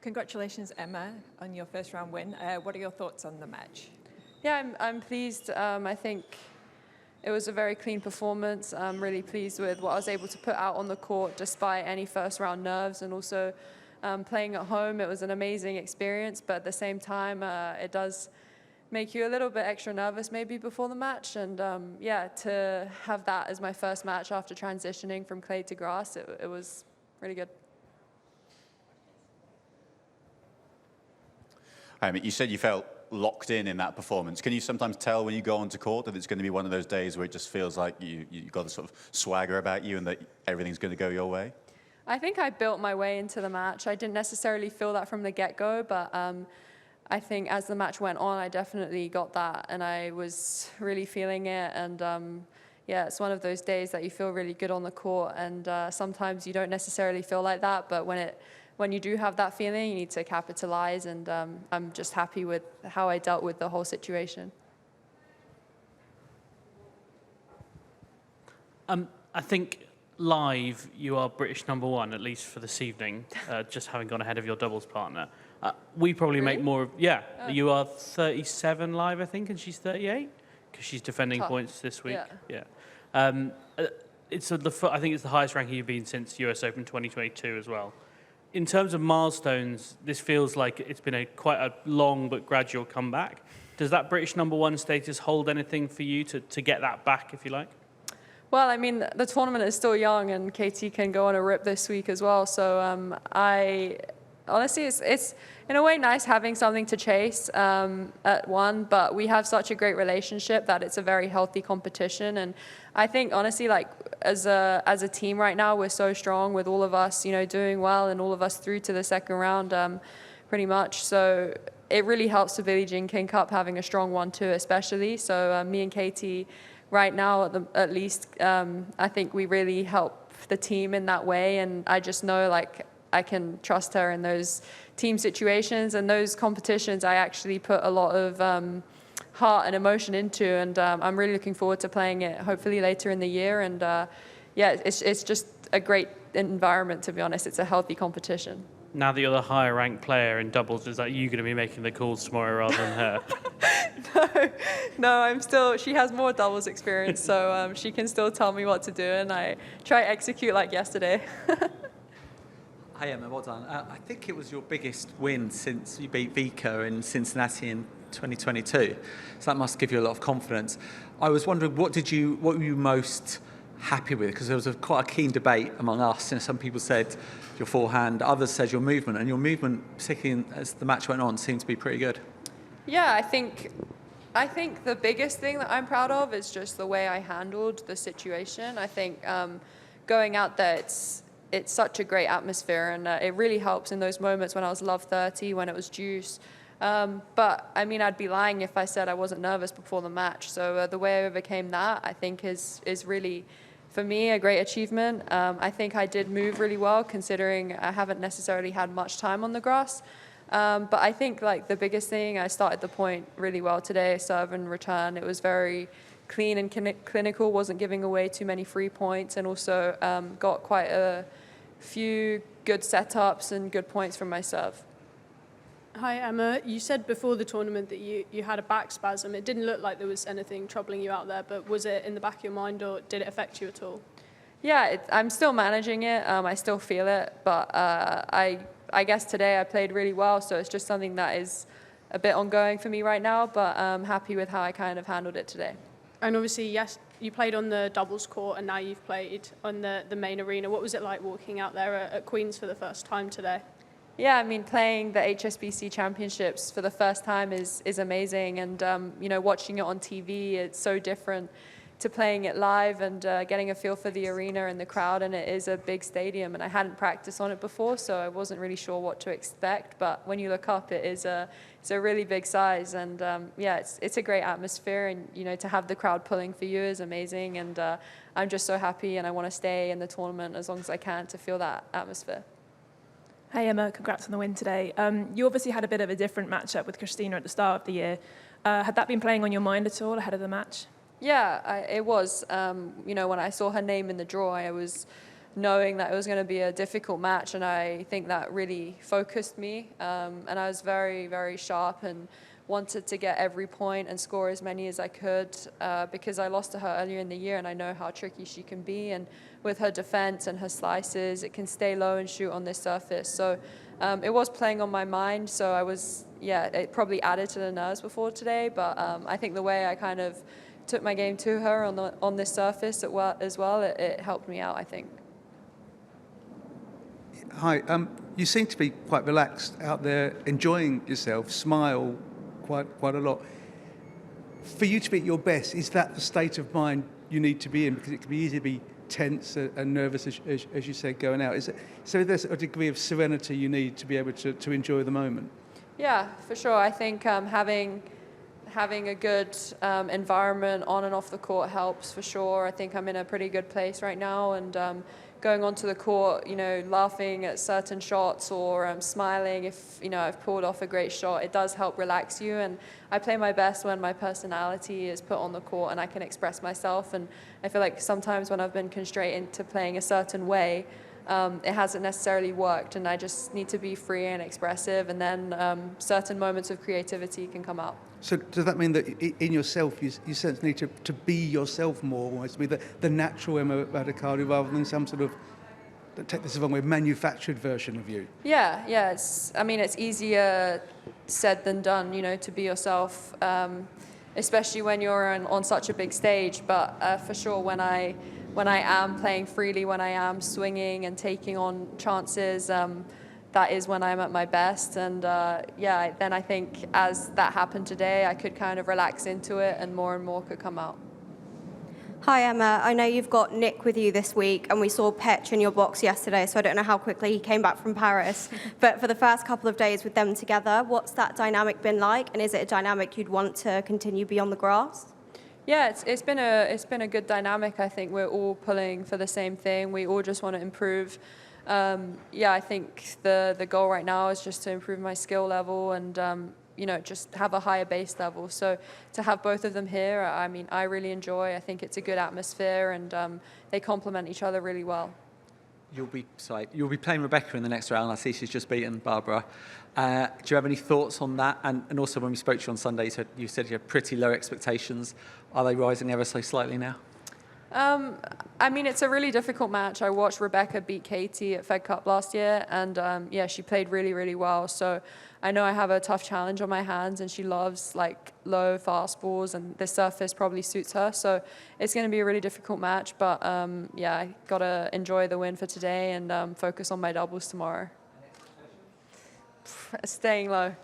Congratulations, Emma, on your first round win. What are your thoughts on the match? Yeah, I'm pleased. I think it was a very clean performance. I'm really pleased with what I was able to put out on the court despite any first round nerves, and also playing at home. It was an amazing experience, but at the same time, it does make you a little bit extra nervous maybe before the match. And yeah, to have that as my first match after transitioning from clay to grass, it was really good. You said you felt locked in that performance. Can you sometimes tell when you go onto court that it's going to be one of those days where it just feels like you've got a sort of swagger about you and that everything's going to go your way? I think I built my way into the match. I didn't necessarily feel that from the get-go, but I think as the match went on, I definitely got that, and I was really feeling it. And yeah, it's one of those days that you feel really good on the court, and sometimes you don't necessarily feel like that, but when you do have that feeling, you need to capitalize, and I'm just happy with how I dealt with the whole situation. I think live you are British #1, at least for this evening, just having gone ahead of your doubles partner. We probably Really? make more of, yeah, you are 37 live, I think, and she's 38, because she's defending Tough. points this week. Yeah. I think it's the highest ranking you've been since US Open 2022 as well. In terms of milestones, this feels like it's been quite a long but gradual comeback. Does that British #1 status hold anything for you to get that back, if you like? Well, I mean, the tournament is still young, and KT can go on a rip this week as well. So honestly, it's in a way nice having something to chase at one, but we have such a great relationship that it's a very healthy competition. And I think, honestly, like as a team right now, we're so strong with all of us, doing well, and all of us through to the second round, pretty much. So it really helps the Billie Jean King Cup having a strong 1-2, especially. So me and Katie, right now, at least, I think we really help the team in that way, and I just know like I can trust her in those team situations, and those competitions I actually put a lot of heart and emotion into, and I'm really looking forward to playing it hopefully later in the year. And yeah, it's just a great environment, to be honest. It's a healthy competition. Now that you're the higher ranked player in doubles, is that you going to be making the calls tomorrow rather than her? No, she has more doubles experience, so she can still tell me what to do, and I try to execute like yesterday. Hi Emma, well done. I think it was your biggest win since you beat Vika in Cincinnati in 2022, so that must give you a lot of confidence. I was wondering, what were you most happy with? Because there was quite a keen debate among us, and some people said your forehand, others said your movement, and your movement, particularly as the match went on, seemed to be pretty good. Yeah, I think the biggest thing that I'm proud of is just the way I handled the situation. I think going out there, it's such a great atmosphere, and it really helps in those moments when I was love 30, when it was juice. But I mean, I'd be lying if I said I wasn't nervous before the match. So the way I overcame that, I think, is really, for me, a great achievement. I think I did move really well, considering I haven't necessarily had much time on the grass. But I think like the biggest thing, I started the point really well today, serve and return. It was very clean and clinical, wasn't giving away too many free points, and also got quite a few good setups and good points from my serve. Hi Emma, you said before the tournament that you had a back spasm. It didn't look like there was anything troubling you out there, but was it in the back of your mind, or did it affect you at all? Yeah, I'm still managing it. I still feel it, but I guess today I played really well, so it's just something that is a bit ongoing for me right now, but I'm happy with how I kind of handled it today. And obviously, yes, you played on the doubles court, and now you've played on the main arena. What was it like walking out there at Queen's for the first time today? Yeah, I mean, playing the HSBC Championships for the first time is amazing, and watching it on TV, it's so different to playing it live and getting a feel for the arena and the crowd. And it is a big stadium, and I hadn't practiced on it before, so I wasn't really sure what to expect. But when you look up, it's a really big size, and yeah, it's a great atmosphere, and to have the crowd pulling for you is amazing. And I'm just so happy, and I want to stay in the tournament as long as I can to feel that atmosphere. Hey Emma, congrats on the win today. You obviously had a bit of a different matchup with Cristina at the start of the year. Had that been playing on your mind at all ahead of the match? Yeah, it was. When I saw her name in the draw, I was knowing that it was going to be a difficult match, and I think that really focused me. And I was very, very sharp and wanted to get every point and score as many as I could because I lost to her earlier in the year, and I know how tricky she can be. And with her defense and her slices, it can stay low and shoot on this surface. So it was playing on my mind. So I was, it probably added to the nerves before today. But I think the way I kind of took my game to her on this surface as well, it helped me out, I think. Hi, you seem to be quite relaxed out there, enjoying yourself, smile quite a lot. For you to be at your best, is that the state of mind you need to be in? Because it can be easy to be tense and nervous, as you said, going out. So there's a degree of serenity you need to be able to enjoy the moment? Yeah, for sure. I think having a good environment on and off the court helps for sure. I think I'm in a pretty good place right now, and going onto the court, laughing at certain shots or smiling if, I've pulled off a great shot, it does help relax you. And I play my best when my personality is put on the court and I can express myself. And I feel like sometimes when I've been constrained into playing a certain way, it hasn't necessarily worked, and I just need to be free and expressive, and then certain moments of creativity can come out. So does that mean that in yourself you sense need to be yourself more, almost be the natural Emma Raducanu rather than some sort of, take this the wrong way, manufactured version of you? Yeah. It's easier said than done, to be yourself, especially when you're on such a big stage. But for sure, when I am playing freely, when I am swinging and taking on chances, that is when I'm at my best. And then I think as that happened today, I could kind of relax into it and more could come out. Hi Emma, I know you've got Nick with you this week, and we saw Petch in your box yesterday, so I don't know how quickly he came back from Paris. But for the first couple of days with them together, what's that dynamic been like, and is it a dynamic you'd want to continue beyond the grass? Yeah, it's been a good dynamic. I think we're all pulling for the same thing. We all just want to improve. I think the goal right now is just to improve my skill level and just have a higher base level. So to have both of them here, I really enjoy. I think it's a good atmosphere, and they complement each other really well. You'll be playing Rebecca in the next round. I see she's just beaten Barbara. Do you have any thoughts on that? And also, when we spoke to you on Sunday, you said you had pretty low expectations. Are they rising ever so slightly now? It's a really difficult match. I watched Rebecca beat Katie at Fed Cup last year, and she played really, really well. So I know I have a tough challenge on my hands, and she loves low fast balls, and this surface probably suits her. So it's going to be a really difficult match, but I got to enjoy the win for today and focus on my doubles tomorrow. Staying low.